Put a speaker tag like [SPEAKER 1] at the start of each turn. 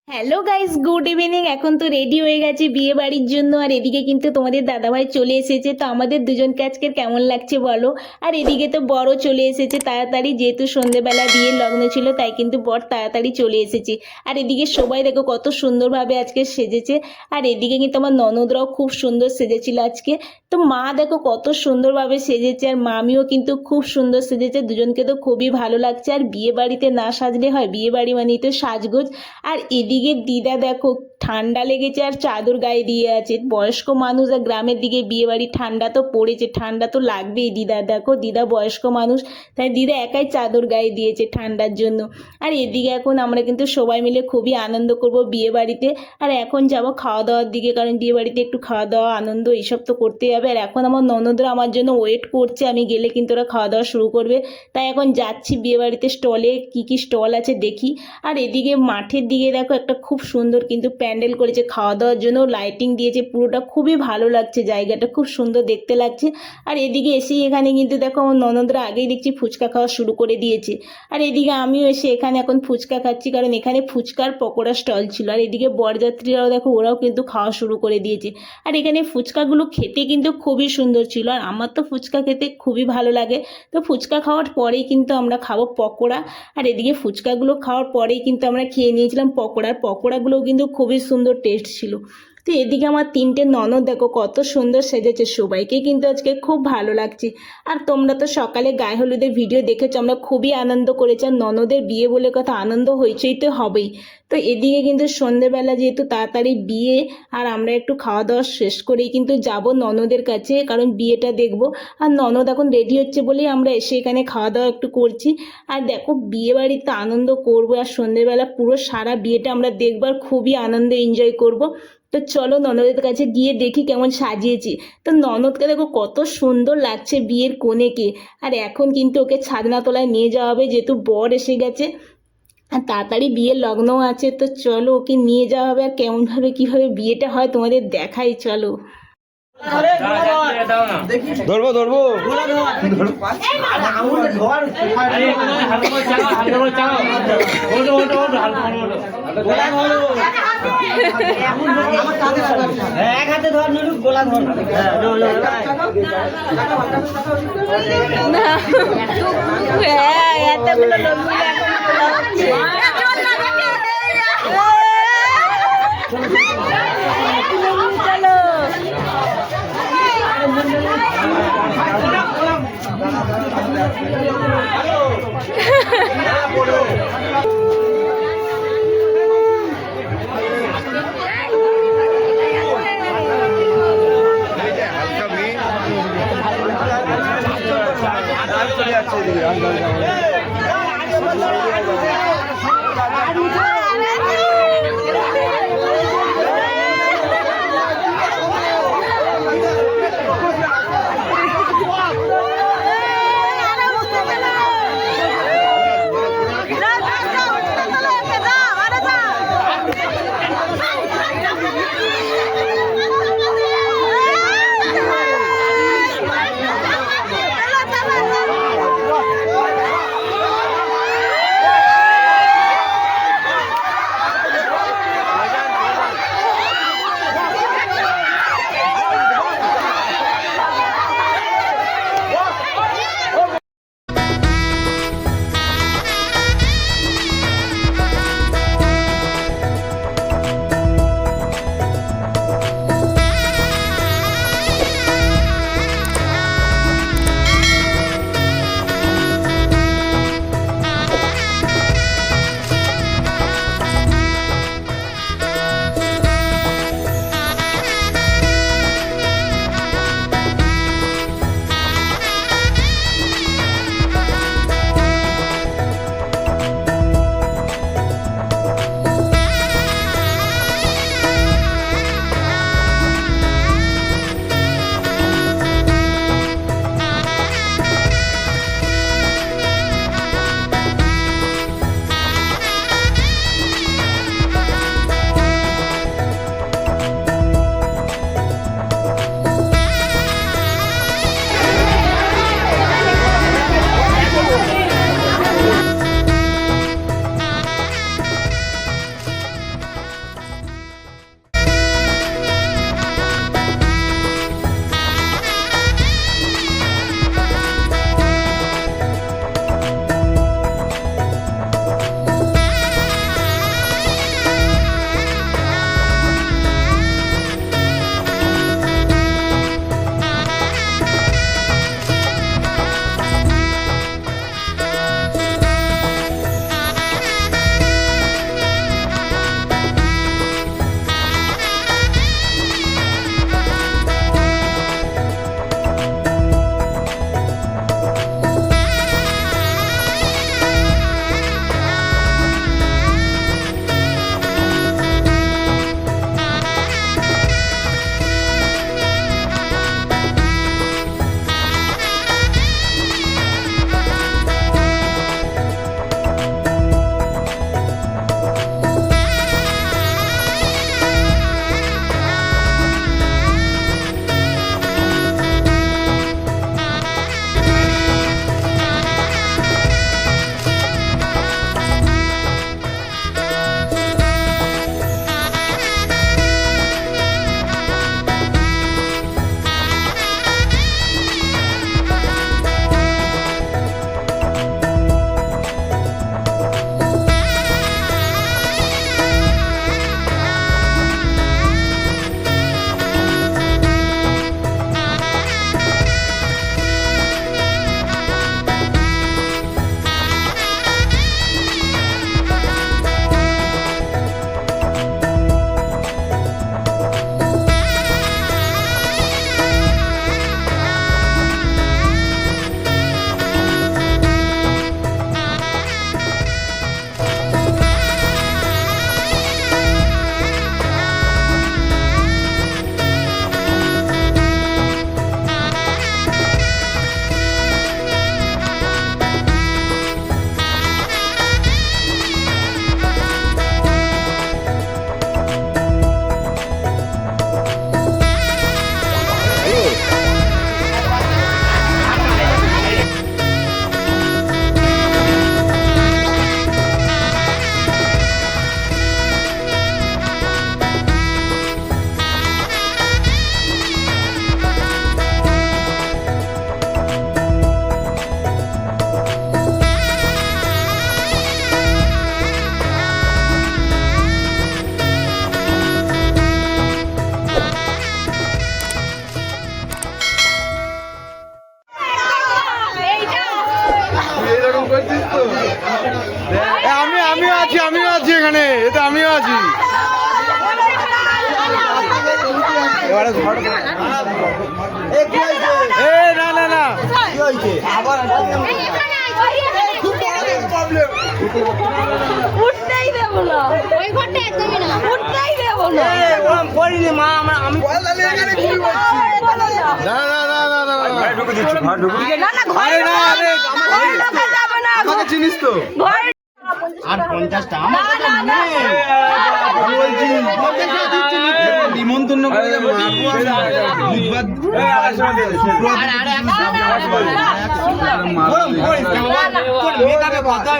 [SPEAKER 1] Hello guys, good evening. এখন তো ready হয়ে গেছে বিয়ে বাড়ির জন্য, আর এদিকে কিন্তু তোমাদের দাদাভাই চলে এসেছে। তো আমাদের দুজনকে আজকে কেমন লাগছে বলো। আর এদিকে তো বড় চলে এসেছে তাড়াতাড়ি, যেহেতু সন্ধেবেলা বিয়ের লগ্ন ছিল তাই কিন্তু বর তাড়াতাড়ি চলে এসেছে। আর এদিকে সবাই দেখো কত সুন্দরভাবে আজকে সেজেছে। আর এদিকে কিন্তু আমার ননদরাও খুব সুন্দর সেজেছিল আজকে। তো মা দেখো কত সুন্দরভাবে সেজেছে, আর মামিও কিন্তু খুব সুন্দর সেজেছে। দুজনকে তো খুবই ভালো লাগছে। আর বিয়ে বাড়িতে না সাজলে হয়, বিয়ে বাড়ি মানেই তো সাজগোজ। আর এদিকে দিদা দেখো ঠান্ডা লেগেছে আর চাদর গায়ে দিয়ে আছে। বয়স্ক মানুষ, আর গ্রামের দিকে বিয়ে বাড়ি, ঠান্ডা তো পড়েছে, ঠান্ডা তো লাগবেই। দিদা দেখো, দিদা বয়স্ক মানুষ, তাই দিদা একাই চাদর গায়ে দিয়েছে ঠান্ডার জন্য। আর এদিকে এখন আমরা কিন্তু সবাই মিলে খুবই আনন্দ করব বিয়ে বাড়িতে। আর এখন যাব খাওয়া দাওয়ার দিকে, কারণ বিয়ে বাড়িতে একটু খাওয়া দাওয়া আনন্দ এইসব তো করতেই হবে। আর এখন আমার ননদরা আমার জন্য ওয়েট করছে, আমি গেলে কিন্তু ওরা খাওয়া দাওয়া শুরু করবে। তাই এখন যাচ্ছি বিয়ে বাড়িতে, স্টলে কি কি স্টল আছে দেখি। আর এদিকে মাঠের দিকে দেখো একটা খুব সুন্দর কিন্তু প্যান্ডেল করেছে খাওয়া দাওয়ার জন্য, লাইটিং দিয়েছে পুরোটা, খুবই ভালো লাগছে, জায়গাটা খুব সুন্দর দেখতে লাগছে। আর এদিকে এসেই এখানে কিন্তু দেখো আমার ননদরা আগেই দেখছি ফুচকা খাওয়া শুরু করে দিয়েছে। আর এদিকে আমিও এসে এখানে এখন ফুচকা খাচ্ছি, কারণ এখানে ফুচকার পকোড়া স্টল ছিল। আর এদিকে বরযাত্রীরাও দেখো ওরাও কিন্তু খাওয়া শুরু করে দিয়েছে। আর এখানে ফুচকাগুলো খেতে কিন্তু খুবই সুন্দর ছিল, আর আমার তো ফুচকা খেতে খুবই ভালো লাগে। তো ফুচকা খাওয়ার পরেই কিন্তু আমরা খাবো পকোড়া। আর এদিকে ফুচকাগুলো খাওয়ার পরেই কিন্তু আমরা খেয়ে নিয়েছিলাম পকোড়াগুলোও কিন্তু খুবই সুন্দর টেস্ট ছিল। তো এদিকে আমার তিনটে ননদ দেখো কত সুন্দর সেজেছে, সবাইকে কিন্তু আজকে খুব ভালো লাগছে। আর তোমরা তো সকালে গায়ে হলুদের ভিডিও দেখেছো, আমরা খুবই আনন্দ করেছি। আর ননদের বিয়ে বলে কথা, আনন্দ হয়েছেই তো হবেই। তো এদিকে কিন্তু সন্ধেবেলা যেহেতু তাড়াতাড়ি বিয়ে, আর আমরা একটু খাওয়া দাওয়া শেষ করেই কিন্তু যাব ননদের কাছে, কারণ বিয়েটা দেখব। আর ননদ এখন রেডি হচ্ছে বলেই আমরা এসে এখানে খাওয়া দাওয়া একটু করছি। আর দেখো বিয়ে বাড়িতে আনন্দ করবো, আর সন্ধেবেলা পুরো সারা বিয়েটা আমরা দেখবো, আর খুবই আনন্দে এনজয় করব। তো চলো ননদের কাছে গিয়ে দেখি কেমন সাজিয়েছি। তো ননদকে দেখো কত সুন্দর লাগছে বিয়ের কনেকে। আর এখন কিন্তু ওকে ছাদনাতলায় নিয়ে যাওয়া হবে, যেহেতু বর এসে গেছে আর তাড়াতাড়ি বিয়ের লগ্নও আছে। তো চলো ওকে নিয়ে যাওয়া হবে, আর কেমনভাবে কীভাবে বিয়েটা হয় তোমাদের দেখাই, চলো।
[SPEAKER 2] ধরবো ধরবো
[SPEAKER 3] এক হাতে ধর নুরু, গোলা ধর।
[SPEAKER 1] এতগুলো লোক মিলে এখন খোলা হচ্ছে।
[SPEAKER 2] চলে যাচ্ছে উঠতেই দেবো না, ওই ঘরটা একদমই না, উঠতেই দেবো না।
[SPEAKER 3] করিনি মা, আমি
[SPEAKER 2] বলো না। না, না, ঘরে ঢোকা যাবে না।
[SPEAKER 4] চিনিস তো
[SPEAKER 2] ঘরে-
[SPEAKER 3] আর 50টা
[SPEAKER 2] না, না, না।
[SPEAKER 4] নিমন্ত্রণ করে যে বুধবার
[SPEAKER 3] আরে,
[SPEAKER 2] না, না, না, না।
[SPEAKER 3] মেকআপে কথা